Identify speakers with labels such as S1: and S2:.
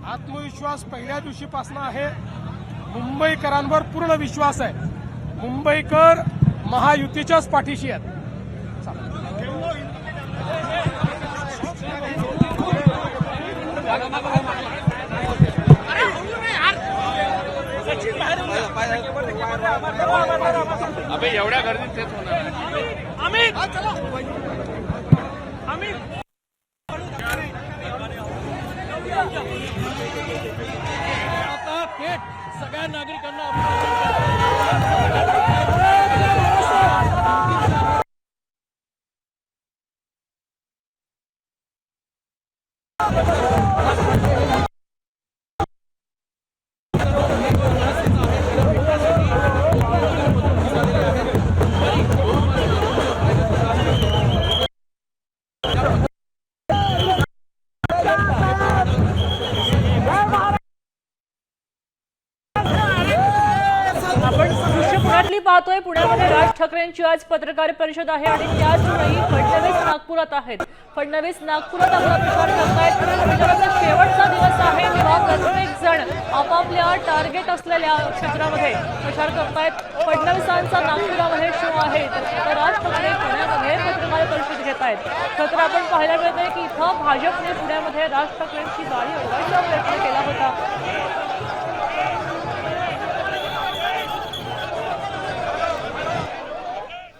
S1: आत्मविश्वास पहिल्या दिवशीपासून आहे। मुंबईकरांवर पूर्ण विश्वास आहे। मुंबईकर महायुतीच्याच पाठीशी आहेत।
S2: अबे एवढ्या गर्दीत तेच होणार।
S1: अमित अमित आता थेट सगळ्या नागरिकांना
S3: पाहतोय पुण्यामध्ये राज ठाकरेंची आज पत्रकार परिषद आहे आणि त्याच वेळी फडणवीस नागपुरात आहेत। फडणवीस नागपुरात आपला प्रचार करतायत। प्रचाराचा शेवटचा दिवस आहे तेव्हा प्रत्येक जण आपापल्या टार्गेट असलेल्या क्षेत्रामध्ये प्रचार करतायत। फडणवीसांचा नागपुरामध्ये शो आहे तर राज ठाकरे पुण्यामध्ये पत्रकार परिषद घेत आहेत। तर आपण पाहायला मिळतंय की इथं भाजपने पुण्यामध्ये राज ठाकरेंची गाडी अडवायचा प्रयत्न केला होता।